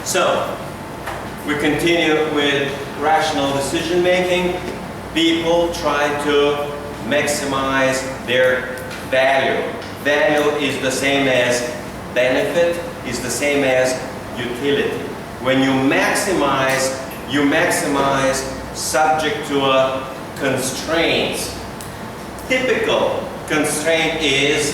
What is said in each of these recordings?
So, we continue with rational decision making. People try to maximize their value. Value is the same as benefit, is the same as utility. When you maximize subject to a constraint. Typical constraint is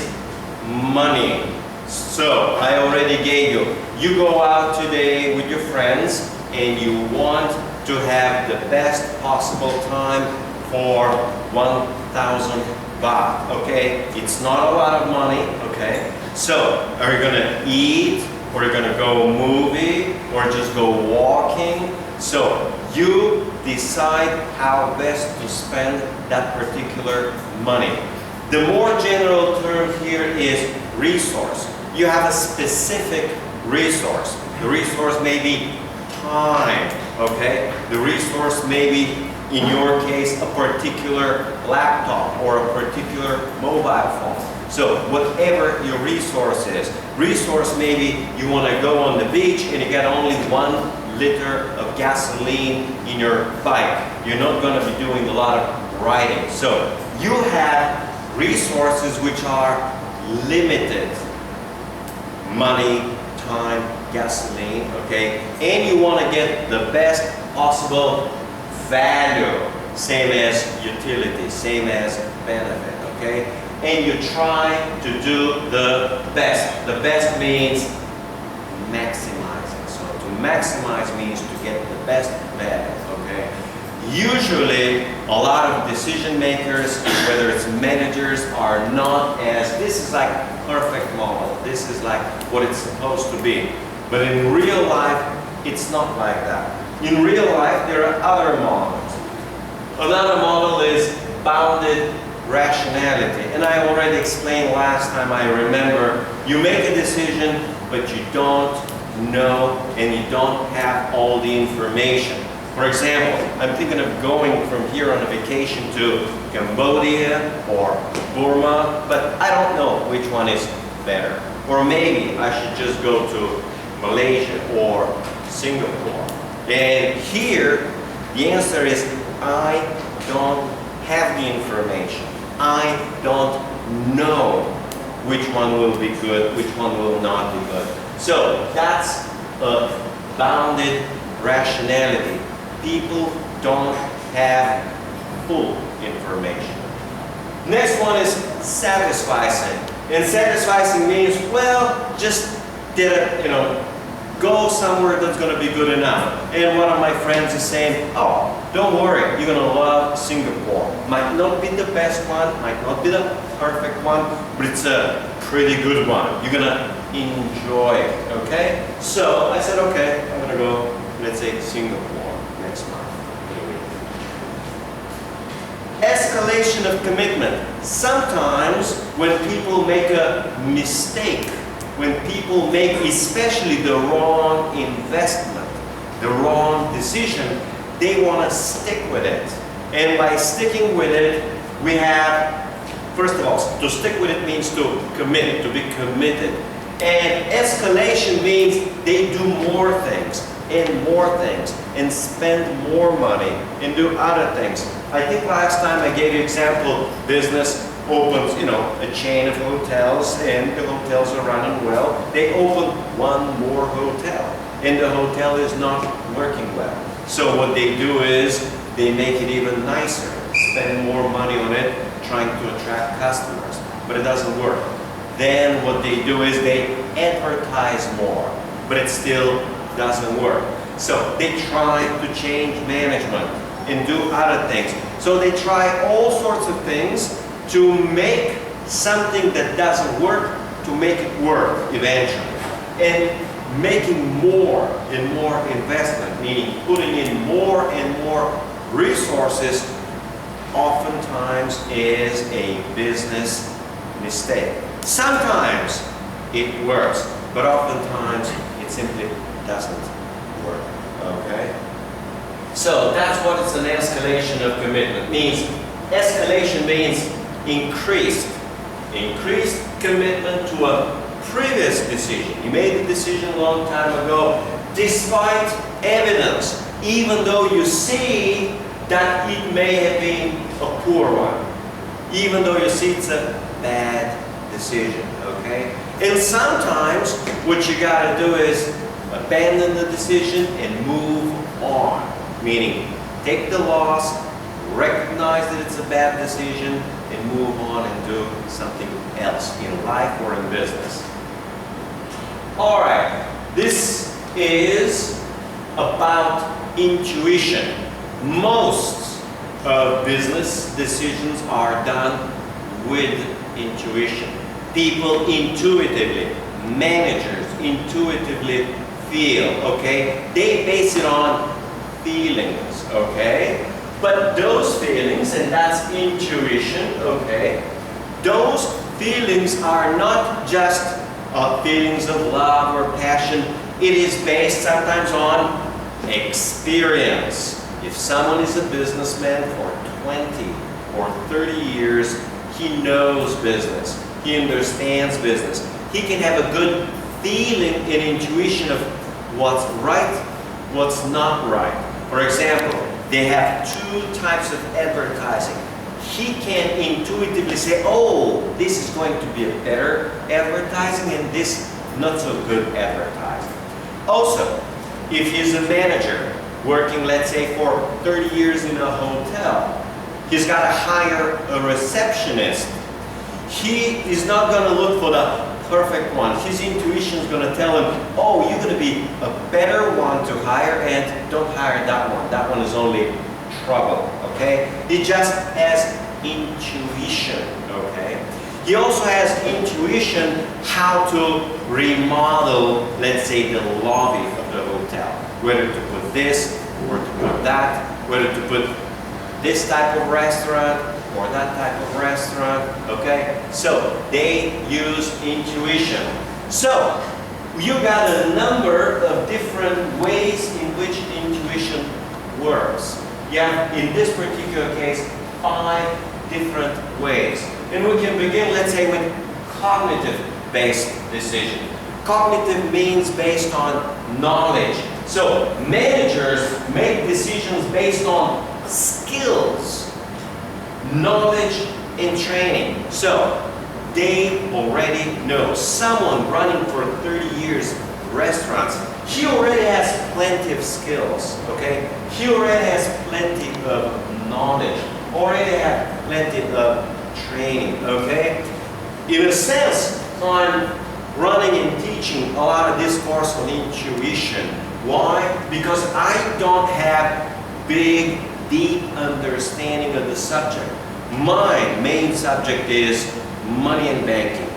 money. So, I already gave you. You go out today with your friends and you want to have the best possible time for 1,000 baht, okay? It's not a lot of money, okay? So, are you gonna eat, or are you gonna go movie, or just go walking? So, you decide how best to spend that particular money. The more general term here is resource. You have a specific resource. The resource may be time, okay? The resource may be, in your case, a particular laptop or a particular mobile phone. So whatever your resource is, resource maybe you want to go on the beach and you get only 1 liter of gasoline in your bike. You're not going to be doing a lot of riding. So you have resources which are limited. Money, time, gasoline, okay? And you want to get the best possible value, same as utility, same as benefit, okay? And you try to do the best. The best means maximizing. So to maximize means to get the best value, okay? Usually, a lot of decision makers, whether it's managers, are not as, this is like perfect model. This is like what it's supposed to be. But in real life, it's not like that. In real life, there are other models. Another model is bounded rationality. And I already explained last time, I remember, you make a decision, but you don't know and you don't have all the information. For example, I'm thinking of going from here on a vacation to Cambodia or Burma, but I don't know which one is better. Or maybe I should just go to Malaysia or Singapore. And here, the answer is I don't have the information. I don't know which one will be good, which one will not be good. So that's a bounded rationality. People don't have full information. Next one is satisficing. And satisficing means, well, just go somewhere that's going to be good enough. And one of my friends is saying, oh, don't worry, you're going to love Singapore. Might not be the best one, might not be the perfect one, but it's a pretty good one. You're going to enjoy it, okay? So I said, okay, I'm going to go, let's say, Singapore next month. Escalation of commitment. Sometimes when people make a mistake, when people make especially the wrong investment, the wrong decision, they want to stick with it. And by sticking with it, we have, first of all, to stick with it means to commit, to be committed. And escalation means they do more things and spend more money and do other things. I think last time I gave you example, business opens, a chain of hotels, and the hotels are running well. They open one more hotel, and the hotel is not working well. So what they do is they make it even nicer, spend more money on it, trying to attract customers, but it doesn't work. Then what they do is they advertise more, but it still doesn't work. So they try to change management and do other things. So they try all sorts of things to make something that doesn't work, to make it work eventually. And making more and more investment, meaning putting in more and more resources, oftentimes is a business mistake. Sometimes it works, but oftentimes it simply doesn't work, okay? So that's what it's an escalation of commitment means. Escalation means increased commitment to a previous decision. You made the decision a long time ago, despite evidence, even though you see that it may have been a poor one, even though you see it's a bad decision, okay? And sometimes what you gotta do is abandon the decision and move on, meaning take the loss, recognize that it's a bad decision, and move on and do something else in life or in business. All right, this is about intuition. Most business decisions are done with intuition. People intuitively, managers intuitively feel, okay? They base it on feelings, okay? But those feelings, and that's intuition, okay? Those feelings are not just feelings of love or passion. It is based sometimes on experience. If someone is a businessman for 20 or 30 years, he knows business. He understands business. He can have a good feeling and intuition of what's right, what's not right. For example, they have two types of advertising. He can intuitively say, oh, this is going to be a better advertising and this not so good advertising. Also, if he's a manager working, let's say, for 30 years in a hotel, he's got to hire a receptionist. He is not going to look for the perfect one. His intuition is going to tell him, oh, you're going to be a better one to hire and don't hire that one. That one is only trouble, okay? He just has intuition, okay? He also has intuition how to remodel, let's say, the lobby of the hotel. Whether to put this or to put that, whether to put this type of restaurant or that type of restaurant, okay? So they use intuition. So you got a number of different ways in which intuition works. Yeah, in this particular case, 5 different ways. And we can begin, let's say, with cognitive-based decision. Cognitive means based on knowledge. So managers make decisions based on skills, knowledge, and training. So they already know. Someone running for 30 years restaurants, he already has plenty of skills, okay? He already has plenty of knowledge, already has plenty of training, okay? In a sense, I'm running and teaching a lot of this course on intuition. Why? Because I don't have big, deep understanding of the subject. My main subject is money and banking,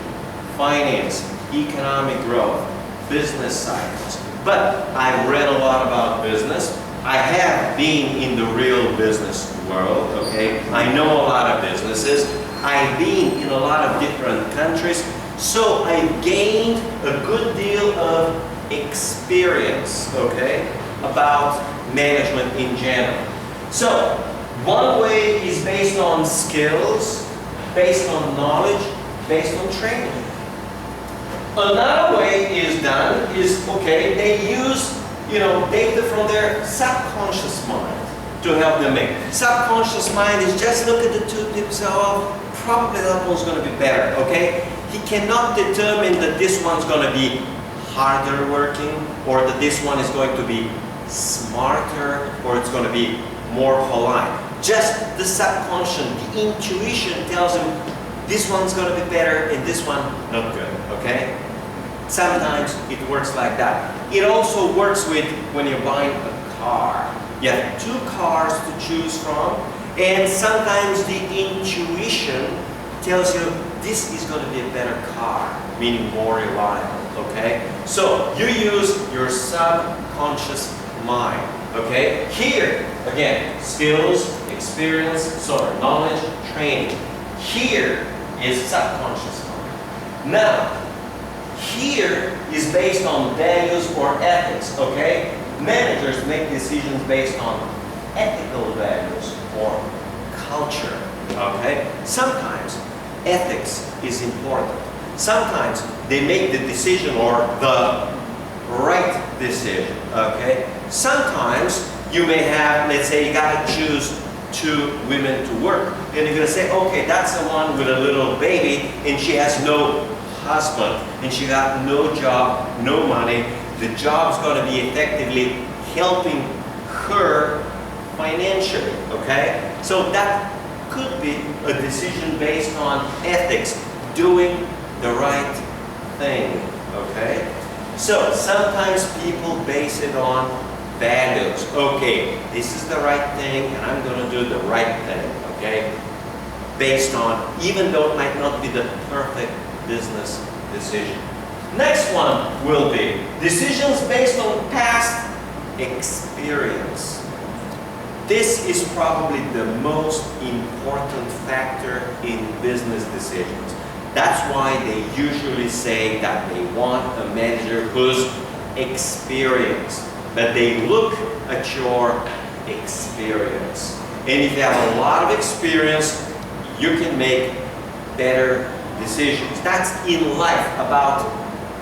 finance, economic growth, business cycles. But I've read a lot about business. I have been in the real business world, okay? I know a lot of businesses. I've been in a lot of different countries. So I gained a good deal of experience, okay, about management in general. So one way is based on skills, based on knowledge, based on training. Another way is done is, okay, they use, data from their subconscious mind to help them make. Subconscious mind is just look at the two tips, oh, probably that one's going to be better, okay? He cannot determine that this one's going to be harder working or that this one is going to be smarter or it's going to be more polite. Just the subconscious, the intuition tells him this one's going to be better and this one not good, okay? Sometimes it works like that. It also works with when you're buying a car. You have 2 cars to choose from and sometimes the intuition tells you this is going to be a better car, meaning more reliable, okay? So you use your subconscious mind, okay? Here, again, skills, experience, knowledge, training. Here is subconscious mind. Now, here is based on values or ethics, okay? Managers make decisions based on ethical values or culture, okay? Sometimes ethics is important. Sometimes they make the decision or the right decision, okay? Sometimes you may have, let's say you gotta choose 2 women to work, and you're gonna say, okay, that's the one with a little baby, and she has no husband, and she got no job, no money. The job's gonna be effectively helping her financially, okay? So that could be a decision based on ethics, doing the right thing, okay? So sometimes people base it on values. Okay, this is the right thing and I'm going to do the right thing, okay? Based on, even though it might not be the perfect business decision. Next one will be decisions based on past experience. This is probably the most important factor in business decisions. That's why they usually say that they want a manager who's experienced, that they look at your experience. And if you have a lot of experience, you can make better decisions. That's in life about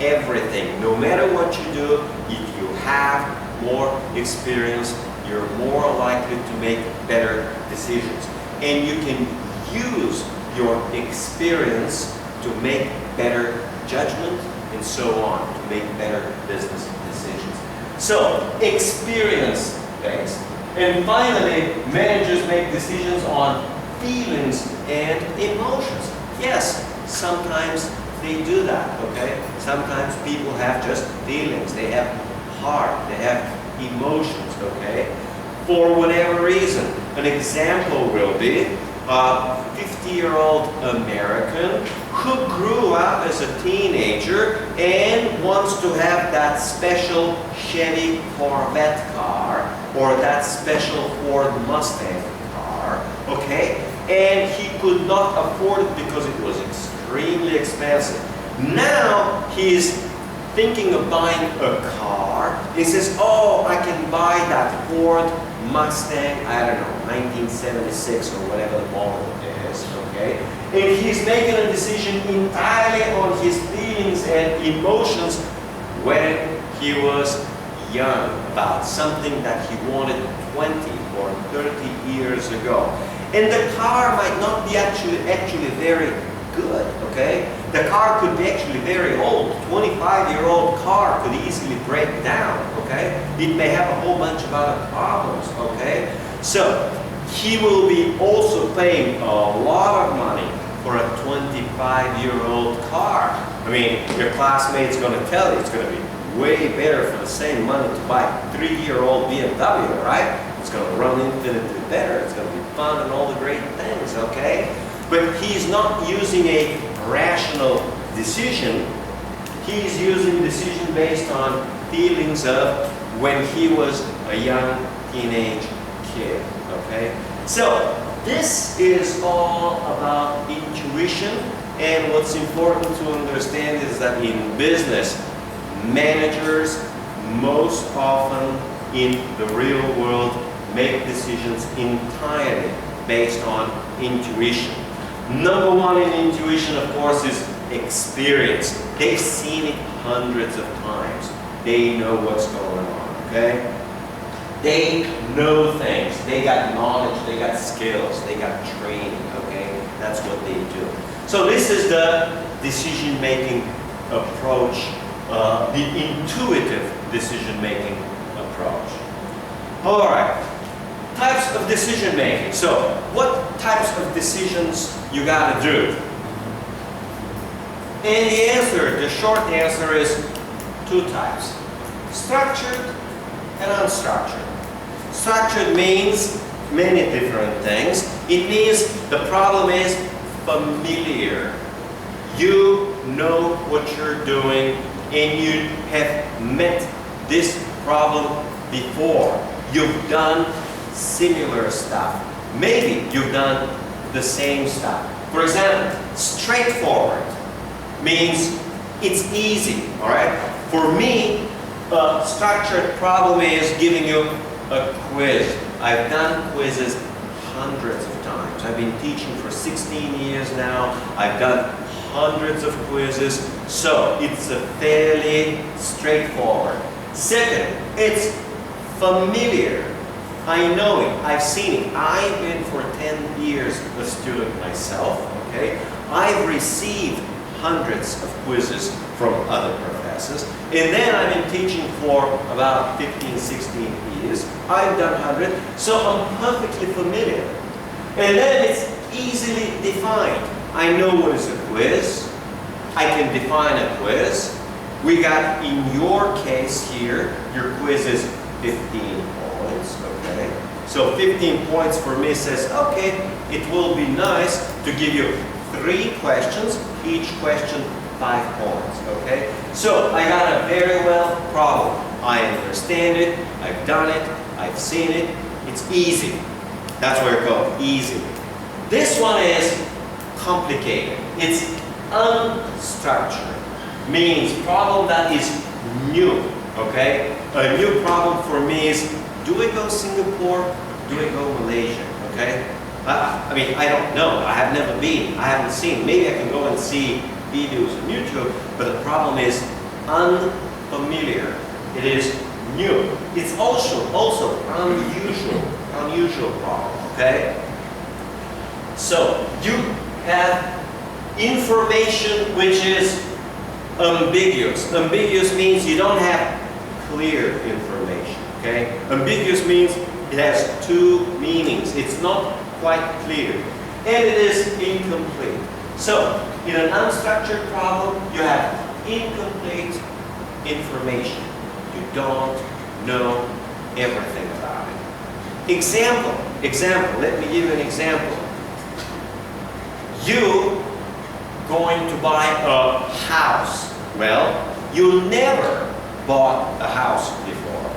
everything. No matter what you do, if you have more experience, you're more likely to make better decisions. And you can use your experience to make better judgment and so on, to make better business decisions. So, experience-based. And finally, managers make decisions on feelings and emotions. Yes, sometimes they do that, okay? Sometimes people have just feelings, they have heart, they have emotions, okay? For whatever reason. An example will be a 50-year-old American who grew up as a teenager and wants to have that special Chevy Corvette car or that special Ford Mustang car, okay? And he could not afford it because it was extremely expensive. Now he's thinking of buying a car. He says, oh, I can buy that Ford Mustang, I don't know, 1976 or whatever the model is, okay? And he's making a decision entirely on his feelings and emotions when he was young about something that he wanted 20 or 30 years ago. And the car might not be actually very good, okay? The car could be actually very old. 25-year-old car could easily break down, okay? It may have a whole bunch of other problems, okay? So, he will be also paying a lot of money for a 25-year-old car. I mean, your classmate's going to tell you it's going to be way better for the same money to buy a 3-year-old BMW, right? It's going to run infinitely better. It's going to be fun and all the great things, okay? But he's not using a rational decision. He's using decision based on feelings of when he was a young teenage kid, okay? So, this is all about intuition, and what's important to understand is that in business, managers most often in the real world make decisions entirely based on intuition. Number one in intuition, of course, is experience. They've seen it hundreds of times. They know what's going on, okay? They know things. They got knowledge, they got skills, they got training, okay? That's what they do. So this is the decision-making approach, the intuitive decision-making approach. All right. Types of decision making. So, what types of decisions you gotta do? And the answer, the short answer is 2 types. Structured and unstructured. Structured means many different things. It means the problem is familiar. You know what you're doing and you have met this problem before. You've done similar stuff. Maybe you've done the same stuff. For example, straightforward means it's easy, all right? For me, a structured problem is giving you a quiz. I've done quizzes hundreds of times. I've been teaching for 16 years now. I've done hundreds of quizzes, so it's a fairly straightforward. Second, it's familiar. I know it, I've seen it. I've been for 10 years a student myself, okay? I've received hundreds of quizzes from other professors, and then I've been teaching for about 15, 16 years. I've done 100, so I'm perfectly familiar. And then it's easily defined. I know what is a quiz. I can define a quiz. We got, in your case here, your quiz is 15 points, okay? So 15 points for me says, okay, it will be nice to give you 3 questions, each question 5 points, okay? So I got a very well problem. I understand it, I've done it, I've seen it, it's easy. That's where it goes, easy. This one is complicated. It's unstructured. Means problem that is new, okay? A new problem for me is, do I go Singapore? Do I go Malaysia, okay? I mean, I don't know. I have never been. I haven't seen. Maybe I can go and see videos on YouTube, but the problem is unfamiliar. It is new. It's also unusual problem, okay? So, you have information which is ambiguous. Ambiguous means you don't have clear information, okay? Ambiguous means it has 2 meanings. It's not quite clear, and it is incomplete. So, in an unstructured problem, you have incomplete information. You don't know everything about it. Example, let me give you an example. You going to buy a house. Well, you never bought a house before.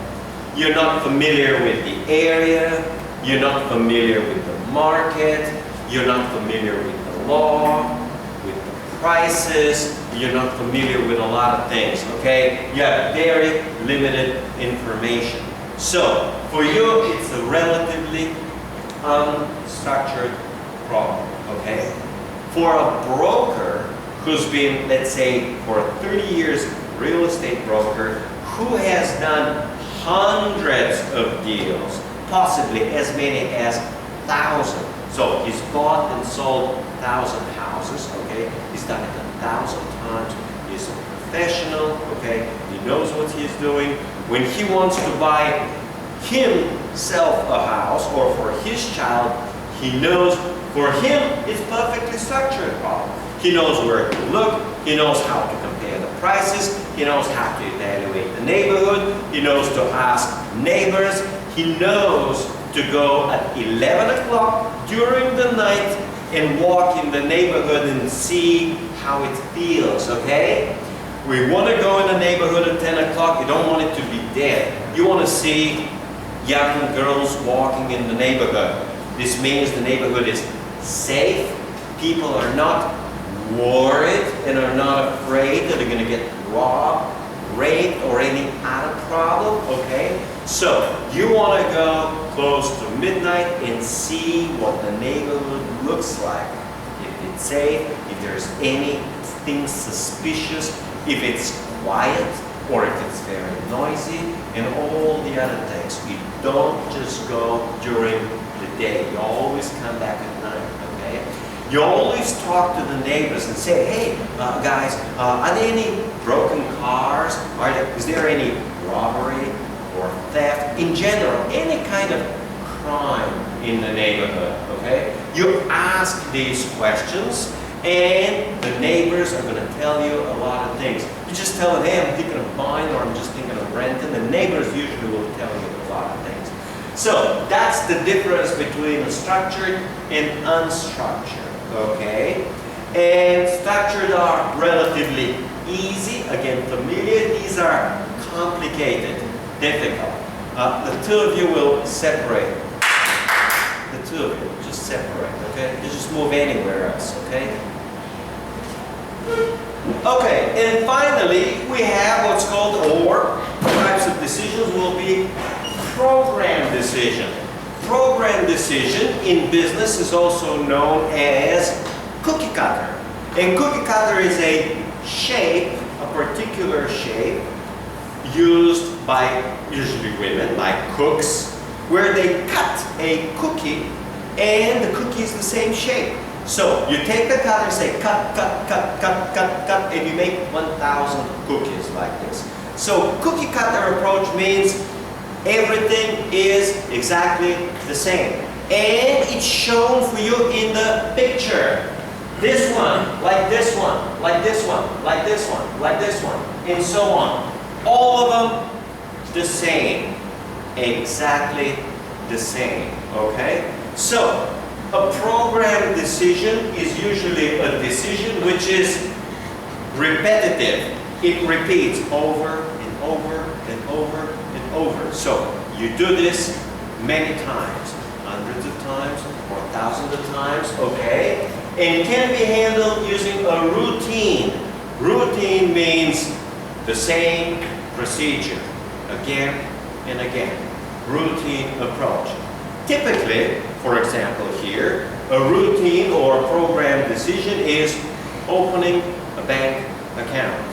You're not familiar with the area, you're not familiar with the market, you're not familiar with the law, with the prices, you're not familiar with a lot of things, okay? You have very limited information. So, for you, it's a relatively unstructured problem, okay? For a broker who's been, let's say, for 30 years, real estate broker, who has done hundreds of deals, possibly as many as 1,000. So he's bought and sold 1,000 houses, okay? He's done it 1,000 times. He's a professional, okay? He knows what he's doing. When he wants to buy himself a house or for his child, he knows for him it's perfectly structured problem. He knows where to look, he knows how to compare the prices, he knows how to evaluate the neighborhood, he knows to ask neighbors, he knows to go at 11 o'clock during the night and walk in the neighborhood and see how it feels, okay? We want to go in the neighborhood at 10 o'clock, you don't want it to be dead. You want to see young girls walking in the neighborhood. This means the neighborhood is safe, people are not worried and are not afraid that they're going to get robbed, raped, or any other problem, okay? So, you want to go close to midnight and see what the neighborhood looks like. If it's safe, if there's anything suspicious, if it's quiet, or if it's very noisy, and all the other things. You don't just go during the day. You always come back at night, okay? You always talk to the neighbors and say, hey, guys, are there any broken cars? Is there any robbery or theft? In general, any kind of crime in the neighborhood, okay? You ask these questions, and the neighbors are going to tell you a lot of things. You just tell them, hey, I'm thinking of buying, or I'm just thinking of renting. The neighbors usually will tell you a lot of things. So that's the difference between a structured and unstructured, okay? And structured are relatively easy, again, familiar. These are complicated, difficult. The two of you will separate. The two of you just separate, okay? You just move anywhere else, okay? Okay, and finally, we have what's called, or types of decisions will be program decision. Program decision in business is also known as cookie-cutter. And cookie cutter is a shape, a particular shape, used by usually women, like cooks, where they cut a cookie and the cookie is the same shape. So you take the cutter and say cut, cut, cut, cut, cut, cut, and you make 1,000 cookies like this. So cookie cutter approach means everything is exactly the same. And it's shown for you in the picture. This one, like this one, like this one, like this one, like this one, and so on. All of them the same. Exactly the same. Okay? So, a program decision is usually a decision which is repetitive. It repeats over and over and over and over. So, you do this many times, hundreds of times or thousands of times, okay? And it can be handled using a routine. Routine means the same procedure again and again. Routine approach. Typically, for example here, a routine or program decision is opening a bank account.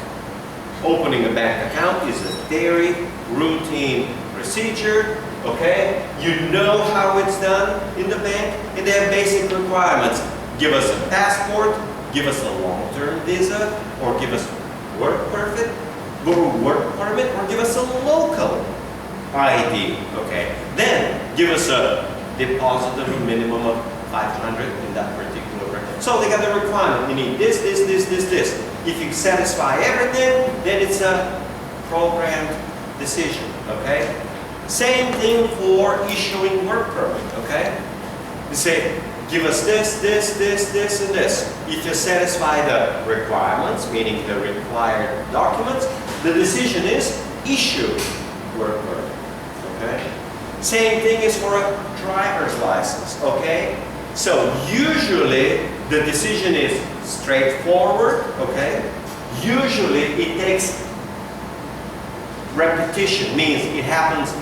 Opening a bank account is a very routine procedure, okay? You know how it's done in the bank, and they have basic requirements. Give us a passport, give us a long-term visa, or give us work permit, or give us a local ID, okay? Then give us a deposit of a minimum of 500 in that particular record. So they got the requirement. You need this, this, this, this, this. If you satisfy everything, then it's a programmed decision, okay? Same thing for issuing work permit, okay? You say, give us this, this, this, this, and this. If you satisfy the requirements, meaning the required documents, the decision is issue work permit, okay? Same thing is for a driver's license, okay? So usually the decision is straightforward, okay? Usually it takes repetition, means it happens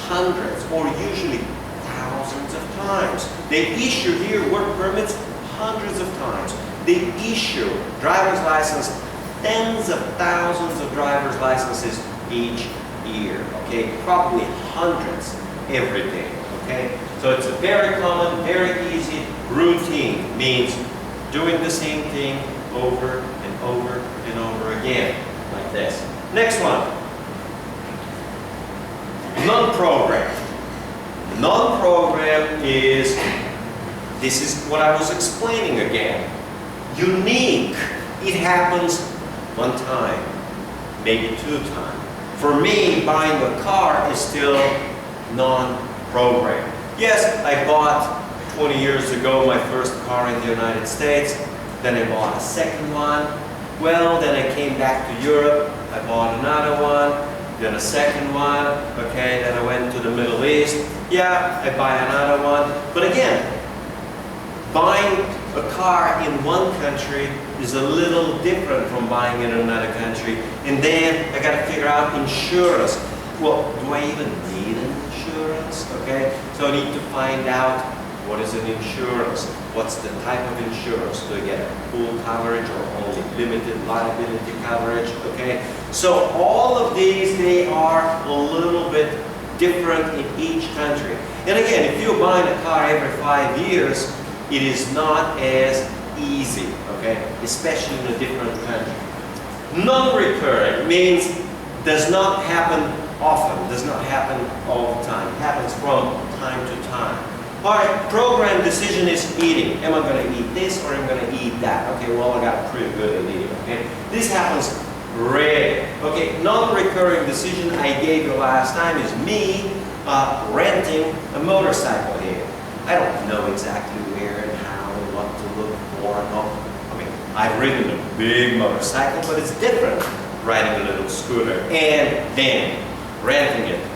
hundreds or usually thousands of times. They issue here work permits hundreds of times. They issue driver's license, tens of thousands of driver's licenses each year, okay? Probably hundreds every day, okay? So it's a very common, very easy routine, means doing the same thing over and over and over again, like this. Next one. Non-program. Non-program is, this is what I was explaining again. Unique. It happens one time, maybe two times. For me, buying a car is still non-program. Yes, I bought 20 years ago my first car in the United States. Then I bought a second one. Well, then I came back to Europe. I bought another one. Then a second one. Okay, then I went to the Middle East. Yeah, I buy another one. But again, buying a car in one country is a little different from buying in another country. And then I got to figure out insurance. Well, do I even need insurance? Okay, so I need to find out what is an insurance, what's the type of insurance. Do I get full coverage or only limited liability coverage? Okay, so all of these, they are a little bit different in each country. And again, if you're buying a car every 5 years, it is not as easy, okay, especially in a different country. Non-recurring means does not happen often, does not happen all the time. It happens from time to time. All right, program decision is eating. Am I going to eat this or am I going to eat that? Okay, well, I got pretty good at eating, okay? This happens rarely. Okay, non-recurring decision I gave you last time is me renting a motorcycle here. I don't know exactly where and how and what to look for. No. I mean, I've ridden a big motorcycle, but it's different riding a little scooter and then renting it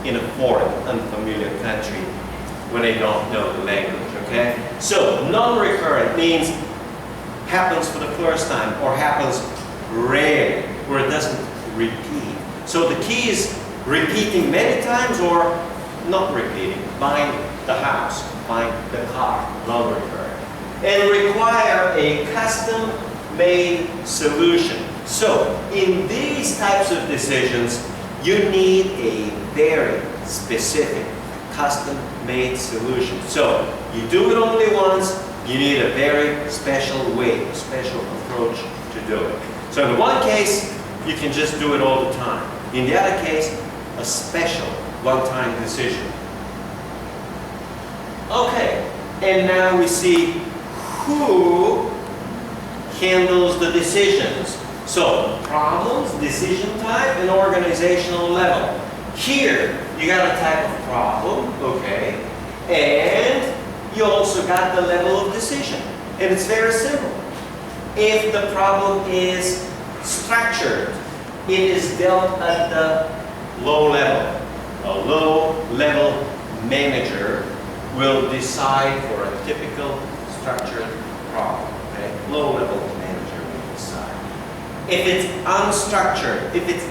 in a foreign, unfamiliar country when they don't know the language, okay? So, non-recurrent means happens for the first time or happens rarely, where it doesn't repeat. So the key is repeating many times or not repeating. Buying the house, buying the car, non-recurrent. And require a custom custom-made solution. So in these types of decisions, you need a very specific custom-made solution. So you do it only once, you need a very special way, a special approach to do it. So in the one case, you can just do it all the time. In the other case, a special one-time decision. Okay, and now we see who handles the decisions. So problems, decision type, and organizational level. Here, you got a type of problem, okay, and you also got the level of decision. And it's very simple. If the problem is structured, it is dealt at the low level. A low-level manager will decide for a typical structured problem. Okay? Low-level manager will decide. If it's unstructured, if it's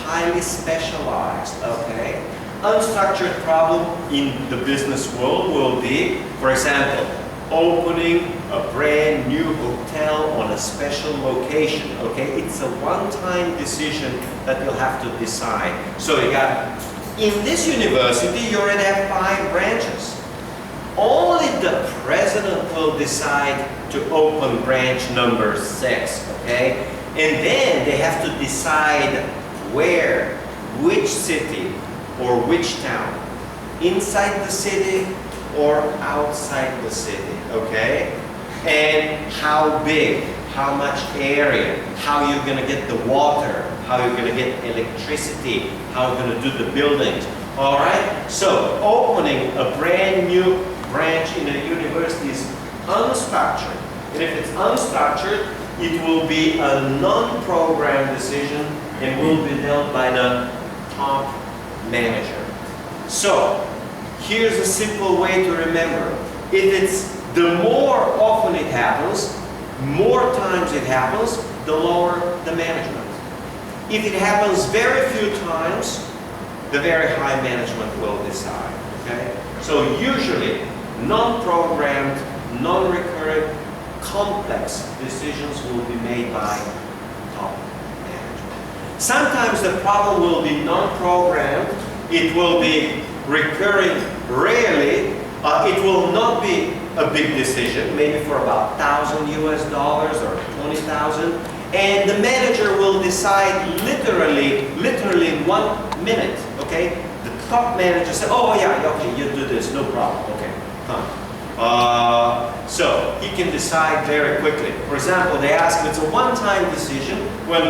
highly specialized, okay, unstructured problem in the business world will be, for example, opening a brand new hotel on a special location, okay? It's a one-time decision that you'll have to decide. So you got, in this university, you already have 5 branches. Only the president will decide to open branch number 6, okay? And then they have to decide where, which city, or which town. Inside the city or outside the city, okay? And how big, how much area, how you're gonna get the water, how you're gonna get electricity, how you're gonna do the buildings, all right? So opening a brand new branch in a university is unstructured. And if it's unstructured, it will be a non-programmed decision and will be dealt by the top manager. So here's a simple way to remember. If it's the more often it happens, more times it happens, the lower the management. If it happens very few times, the very high management will decide. Okay? So usually non-programmed, non-recurrent, complex decisions will be made by top management. Sometimes the problem will be non-programmed, it will be recurring rarely, it will not be a big decision, maybe for about $1,000 or 20,000, and the manager will decide literally in 1 minute, okay? The top manager said, oh yeah, okay, you do this, no problem, okay, come. So he can decide very quickly. For example, they ask him, it's a one-time decision when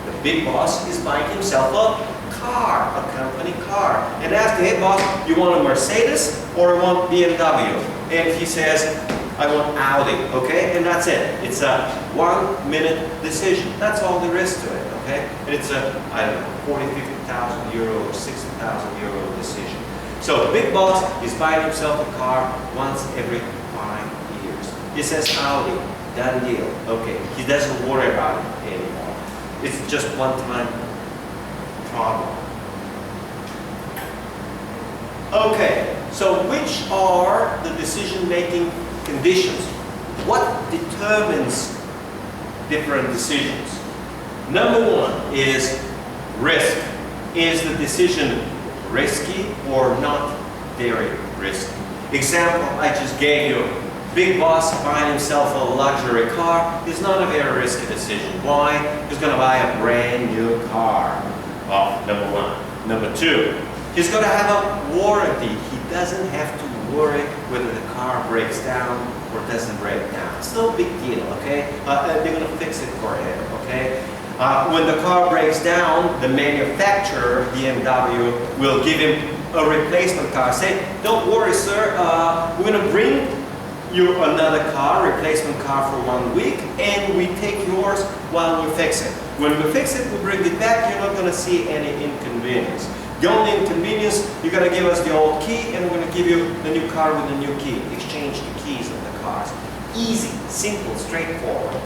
the big boss is buying himself a car, a company car. And ask, hey boss, you want a Mercedes or you want BMW? And he says, I want Audi, okay? And that's it. It's a 1 minute decision. That's all there is to it, okay? And it's a, I don't know, 40, 50,000 euro or 60,000 euro decision. So the big boss is buying himself a car once every 5 years. He says Audi, done deal. Okay, he doesn't worry about it anymore. It's just one-time problem. Okay, so which are the decision-making conditions? What determines different decisions? Number 1 is risk. Is the decision risky or not very risky? Example I just gave you, big boss buying himself a luxury car is not a very risky decision. Why? He's going to buy a brand new car. Well, number 1. Number 2, he's going to have a warranty. He doesn't have to worry whether the car breaks down or doesn't break down. It's no big deal, okay? They're going to fix it for him, okay? When the car breaks down, the manufacturer, BMW, will give him a replacement car. Say, don't worry, sir, we're going to bring you another car, replacement car for 1 week, and we take yours while we fix it. When we fix it, we bring it back, you're not going to see any inconvenience. The only inconvenience, you're going to give us the old key, and we're going to give you the new car with the new key. Exchange the keys of the cars. Easy, simple, straightforward.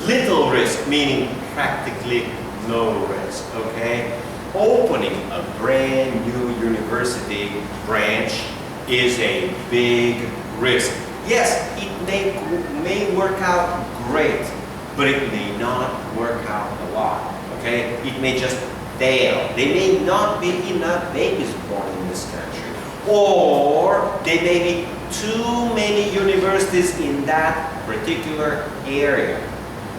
Little risk, meaning practically no risk, okay? Opening a brand new university branch is a big risk. Yes, it may work out great, but it may not work out a lot, okay? It may just fail. There may not be enough babies born in this country, or there may be too many universities in that particular area,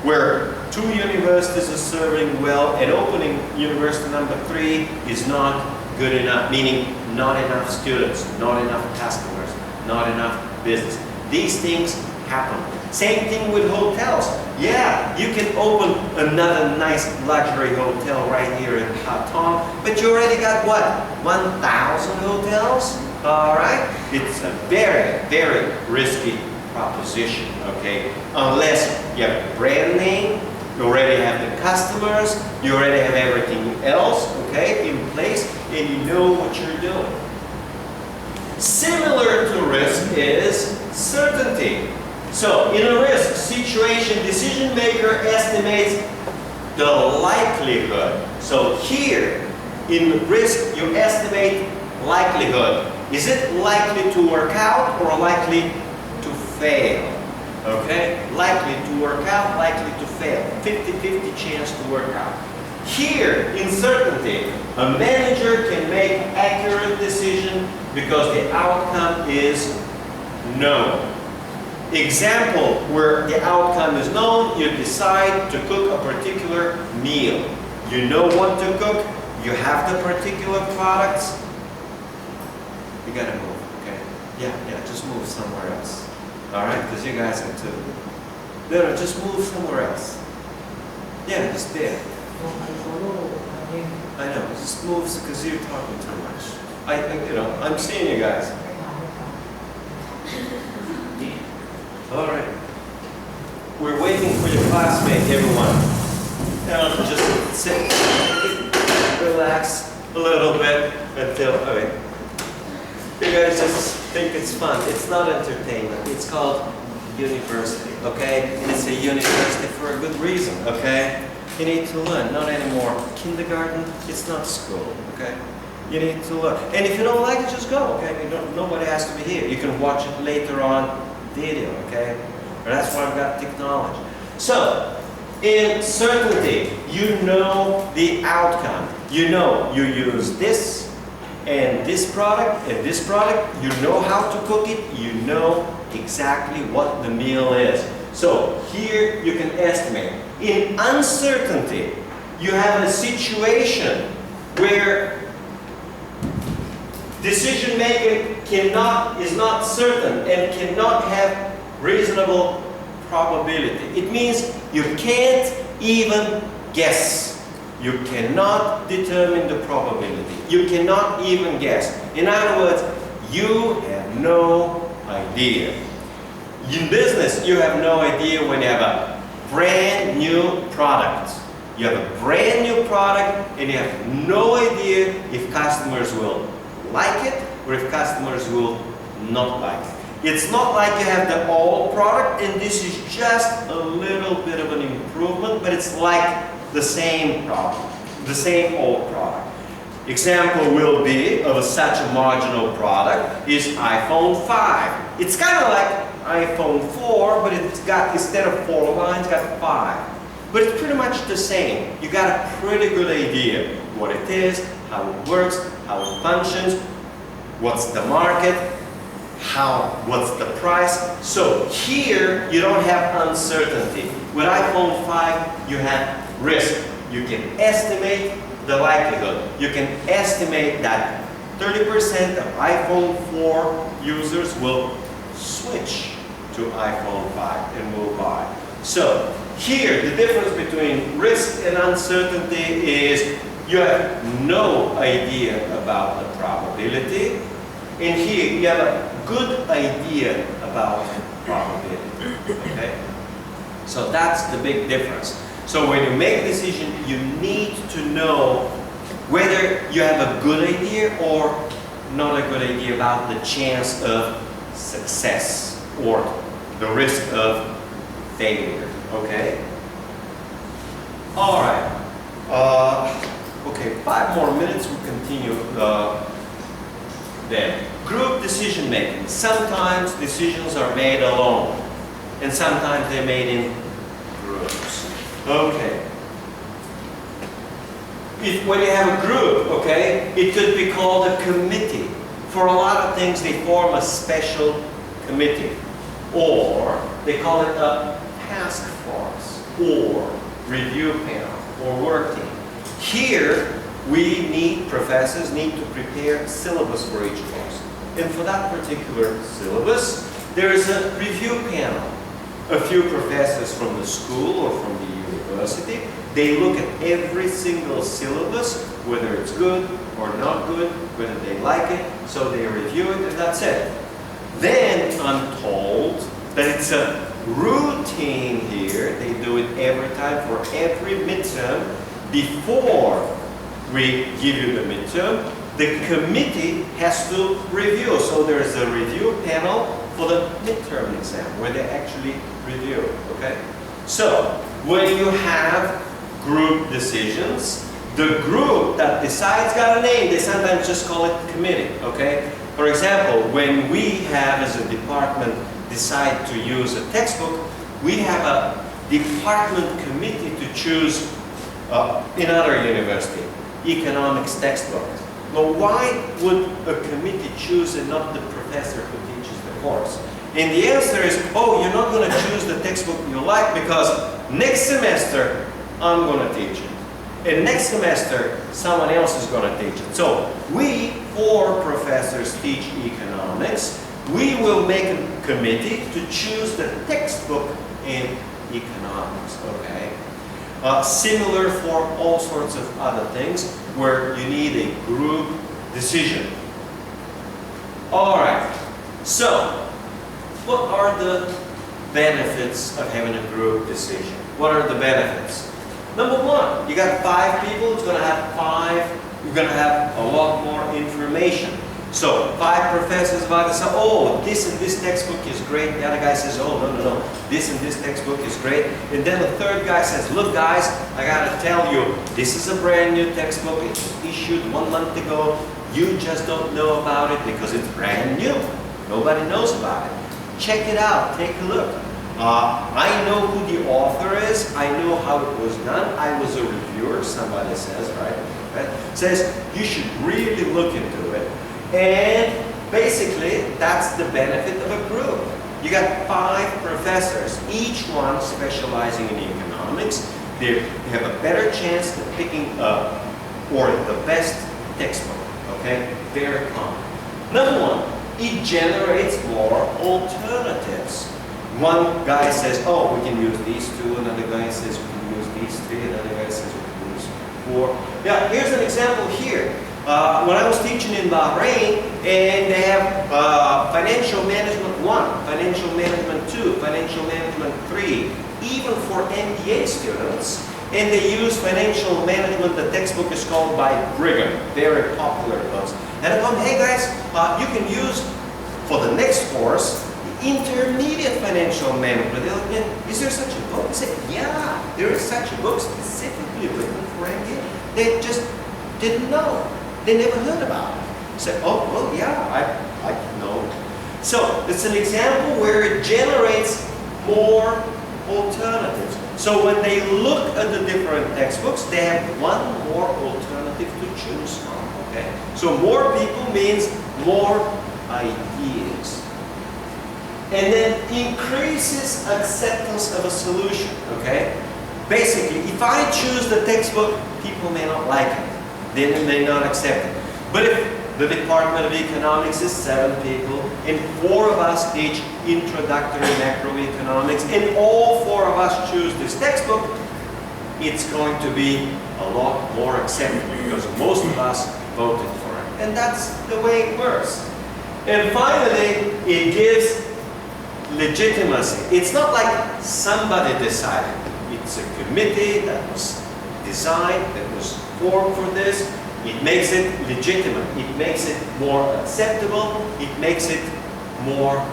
where 2 universities are serving well and opening university number 3 is not good enough, meaning not enough students, not enough customers, not enough business. These things happen. Same thing with hotels. Yeah, you can open another nice luxury hotel right here in Hatton, but you already got what? 1,000 hotels? All right? It's a very, very risky proposition, okay? Unless you have a brand name, you already have the customers, you already have everything else, okay, in place, and you know what you're doing. Similar to risk is certainty. So, in a risk situation, decision maker estimates the likelihood. So here, in risk, you estimate likelihood. Is it likely to work out or likely to fail? Okay? Likely to work out, likely to fail. 50-50 chance to work out. Here, in certainty, a manager can make accurate decision because the outcome is known. Example where the outcome is known, you decide to cook a particular meal. You know what to cook, you have the particular products. You gotta move, okay? Yeah, just move somewhere else. Alright, because you guys are too. No, just move somewhere else. Yeah, just there. I know, just move because you're talking too much. I'm seeing you guys. Alright. We're waiting for your classmate, everyone. Now just sit, relax a little bit until, okay. You guys just think it's fun. It's not entertainment. It's called university, okay? And it's a university for a good reason, okay? You need to learn, not anymore. Kindergarten, it's not school, okay? You need to learn. And if you don't like it, just go, okay? Nobody has to be here. You can watch it later on video, okay? And that's why I've got technology. So, in certainty, you know the outcome. You know you use this and this product, you know how to cook it, you know exactly what the meal is. So here you can estimate. In uncertainty, you have a situation where decision making is not certain and cannot have reasonable probability. It means you can't even guess. You cannot determine the probability. You cannot even guess. In other words, you have no idea. In business, you have no idea when you have a brand new product. You have a brand new product and you have no idea if customers will like it or if customers will not like it. It's not like you have the old product and this is just a little bit of an improvement, but it's like the same problem, the same old product. Example will be of such a marginal product is iPhone 5. It's kind of like iPhone 4, but it's got, instead of 4 lines, it's got 5. But it's pretty much the same. You got a pretty good idea what it is, how it works, how it functions, what's the market, what's the price. So here you don't have uncertainty. With iPhone 5 you have risk. You can estimate the likelihood. You can estimate that 30% of iPhone 4 users will switch to iPhone 5 and will buy. So here the difference between risk and uncertainty is you have no idea about the probability, and here you have a good idea about probability. Okay? So that's the big difference. So when you make a decision, you need to know whether you have a good idea or not a good idea about the chance of success or the risk of failure. Okay? All right. Okay, 5 more minutes. We'll continue then. Group decision making. Sometimes decisions are made alone, and sometimes they're made in groups. Okay. When you have a group, okay, it could be called a committee. For a lot of things, they form a special committee. Or they call it a task force, or review panel, or work team. Here, professors need to prepare syllabus for each course. And for that particular syllabus, there is a review panel. A few professors from the school or from the university, they look at every single syllabus, whether it's good or not good, whether they like it, so they review it, and that's it. Then I'm told that it's a routine here. They do it every time for every midterm. Before we give you the midterm, the committee has to review. So there's a review panel for the midterm exam where they actually review, okay? So when you have group decisions, the group that decides got a name. They sometimes just call it committee, okay? For example, when we have as a department decide to use a textbook, we have a department committee to choose in other university, economics textbook. Well, why would a committee choose and not the professor who teaches the course? And the answer is, oh, you're not going to choose the textbook you like because next semester I'm going to teach it. And next semester someone else is going to teach it. So we, 4 professors, teach economics. We will make a committee to choose the textbook in economics, okay? Similar for all sorts of other things where you need a group decision. All right, so what are the benefits of having a group decision? What are the benefits? Number 1, you got 5 people, it's going to have 5, you're going to have a lot more information. So 5 professors about to say, oh, this and this textbook is great. The other guy says, oh, no, this and this textbook is great. And then the third guy says, look guys, I got to tell you, this is a brand new textbook. It was issued 1 month ago. You just don't know about it because it's brand new. Nobody knows about it. Check it out, take a look. I know who the author is. I know how it was done. I was a reviewer, somebody says, right? Says, you should really look into it. And basically, that's the benefit of a group. You got 5 professors, each one specializing in economics. They have a better chance of picking up or the best textbook, okay? Very common. Number 1, it generates more alternatives. One guy says, oh, we can use these 2. Another guy says, we can use these 3. Another guy says, we can use 4. Yeah, here's an example here. When I was teaching in Bahrain, and they have financial management 1, financial management 2, financial management 3, even for MBA students, and they use financial management. The textbook is called by Brigham, very popular books. And I told them, hey guys, you can use for the next course intermediate financial management. They looked at, is there such a book? I said, yeah, there is such a book specifically written for MBA. They just didn't know. They never heard about it. I said, oh, well, yeah, I know. So it's an example where it generates more alternatives. So when they look at the different textbooks, they have one more alternative to choose from, okay? So more people means more ideas. And then increases acceptance of a solution, okay? Basically, if I choose the textbook, people may not like it. They may not accept it. But if the Department of Economics is 7 people, and 4 of us teach introductory macroeconomics, and all 4 of us choose this textbook, it's going to be a lot more accepted because most of us voted for it. And that's the way it works. And finally, it gives legitimacy. It's not like somebody decided. It's a committee that was designed, that was formed for this. It makes it legitimate. It makes it more acceptable. It makes it more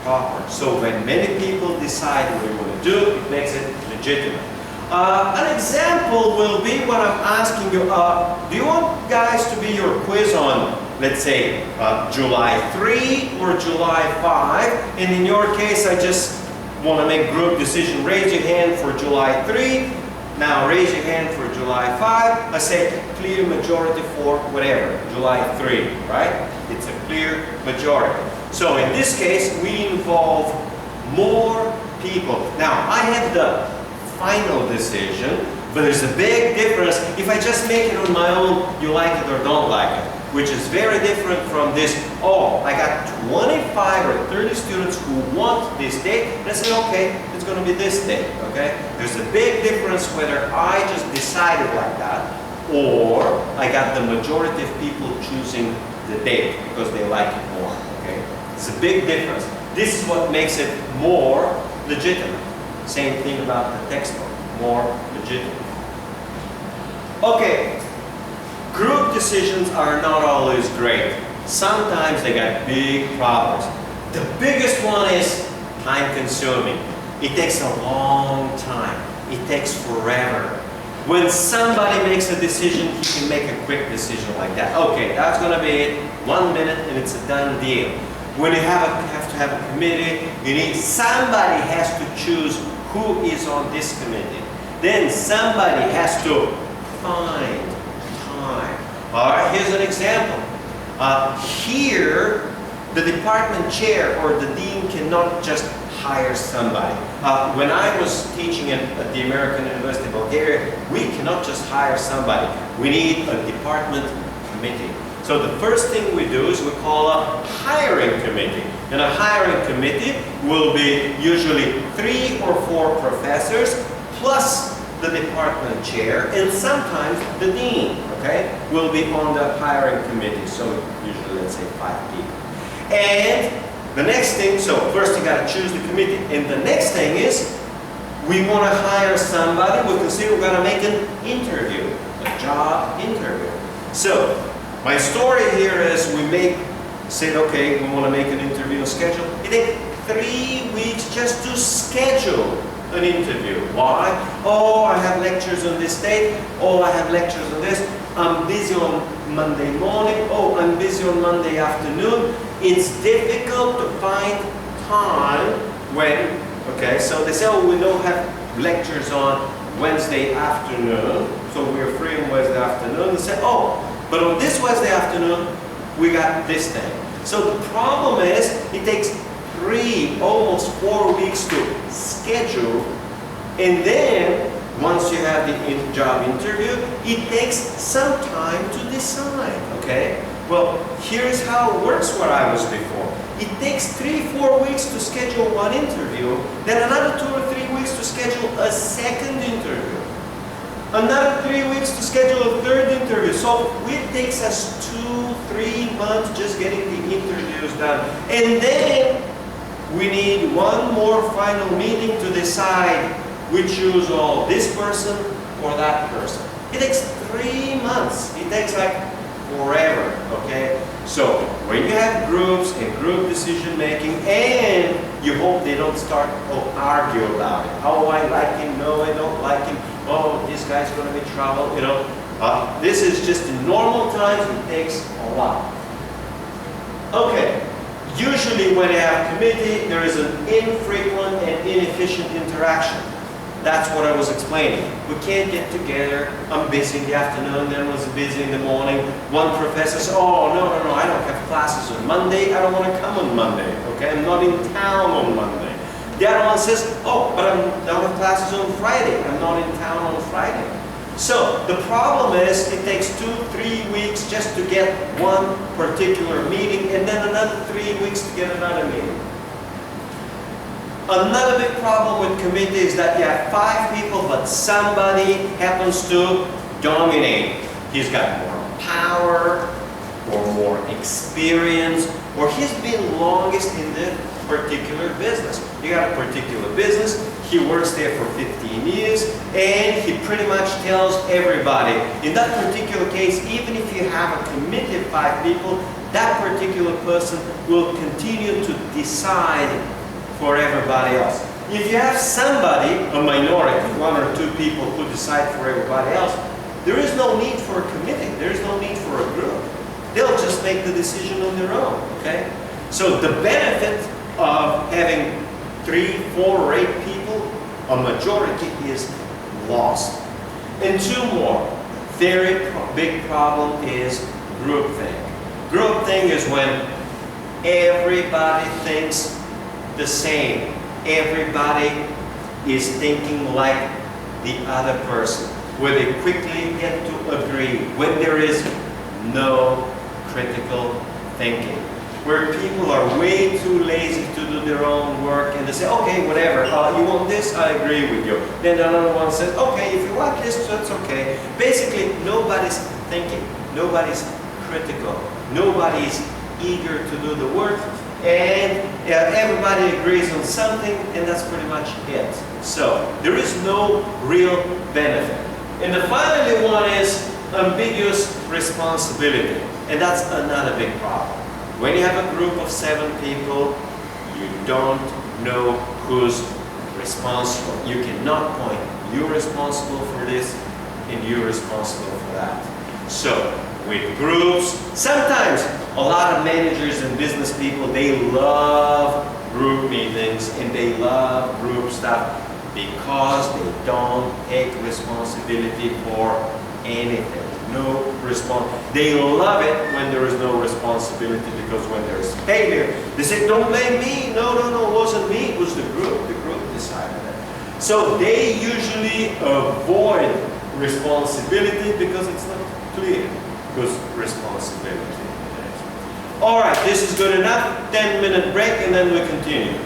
proper. So when many people decide what we want to do, it makes it legitimate. An example will be what I'm asking you. Do you want guys to be your quiz on, let's say, July 3 or July 5? And in your case, I just want to make group decision, raise your hand for July 3. Now raise your hand for July 5. I say clear majority for whatever, July 3, right? It's a clear majority. So in this case, we involve more people. Now, I have the final decision, but there's a big difference. If I just make it on my own, you like it or don't like it, which is very different from this, oh, I got 25 or 30 students who want this date, and I say, okay, it's going to be this date, okay? There's a big difference whether I just decided like that, or I got the majority of people choosing the date because they like it more, okay? It's a big difference. This is what makes it more legitimate. Same thing about the textbook, more legitimate. Okay, group decisions are not always great. Sometimes they got big problems. The biggest one is time consuming. It takes a long time. It takes forever. When somebody makes a decision, he can make a quick decision like that. Okay, that's going to be it. 1 minute and it's a done deal. When you have to have a committee, you need somebody has to choose who is on this committee. Then somebody has to find time. All right, here's an example. Here, the department chair or the dean cannot just hire somebody. When I was teaching at the American University of Bulgaria, we cannot just hire somebody. We need a department committee. So the first thing we do is we call a hiring committee. And a hiring committee will be usually 3 or 4 professors plus the department chair, and sometimes the dean, okay, will be on the hiring committee. So usually, let's say 5 people. And the next thing, so first you got to choose the committee. And the next thing is, we want to hire somebody. We consider we're going to make an interview, a job interview. So my story here is we said, okay, we want to make an interview schedule. It takes 3 weeks just to schedule an interview. Why? Oh, I have lectures on this date. Oh, I have lectures on this. I'm busy on Monday morning. Oh, I'm busy on Monday afternoon. It's difficult to find time when, okay, so they say, oh, we don't have lectures on Wednesday afternoon, so we're free on Wednesday afternoon. They say, oh, but on this Wednesday afternoon, we got this thing. So the problem is, it takes 3, almost 4 weeks to schedule, and then once you have the job interview, it takes some time to decide, okay? Well, here's how it works where I was before. It takes 3-4 weeks to schedule one interview, then another 2 or 3 weeks to schedule a second interview. Another 3 weeks to schedule a third interview. So it takes us 2-3 months just getting the interviews done. And then we need one more final meeting to decide we choose all this person or that person. It takes 3 months. It takes like forever, okay? So when you have groups and group decision making, and you hope they don't start to argue about it. Oh, I like him, no, I don't like him. Oh, this guy's going to be trouble, you know. This is just in normal times, it takes a lot. Okay, usually when you have a committee, there is an infrequent and inefficient interaction. That's what I was explaining. We can't get together. I'm busy in the afternoon, then was busy in the morning. One professor says, oh, no, I don't have classes on Monday. I don't want to come on Monday, okay? I'm not in town on Monday. The other one says, oh, but I don't have classes on Friday. I'm not in town on Friday. So the problem is it takes 2-3 weeks just to get one particular meeting, and then another 3 weeks to get another meeting. Another big problem with committee is that you have 5 people, but somebody happens to dominate. He's got more power, or more experience, or he's been longest in the particular business. You got a particular business, he works there for 15 years, and he pretty much tells everybody. In that particular case, even if you have a committee of 5 people, that particular person will continue to decide for everybody else. If you have somebody, a minority, 1 or 2 people who decide for everybody else, there is no need for a committee. There is no need for a group. They'll just make the decision on their own, okay? So the benefit of having 3, 4, or 8 people, a majority is lost. And 2 more. Very big problem is groupthink. Groupthink is when everybody thinks the same. Everybody is thinking like the other person, where they quickly get to agree, when there is no critical thinking, where people are way too lazy to do their own work and they say, okay, whatever, you want this, I agree with you. Then another one says, okay, if you want this, that's okay. Basically, nobody's thinking, nobody's critical, nobody's eager to do the work, and everybody agrees on something, and that's pretty much it. So there is no real benefit. And the final one is ambiguous responsibility, and that's another big problem. When you have a group of 7 people, you don't know who's responsible. You cannot point, you're responsible for this and you're responsible for that. So with groups, sometimes a lot of managers and business people, they love group meetings and they love group stuff because they don't take responsibility for anything. No response. They love it when there is no responsibility, because when there is failure, they say, don't blame me. No, it wasn't me, it was the group. The group decided it. So they usually avoid responsibility because it's not clear whose responsibility it is. All right, this is good enough. 10-minute break and then we continue.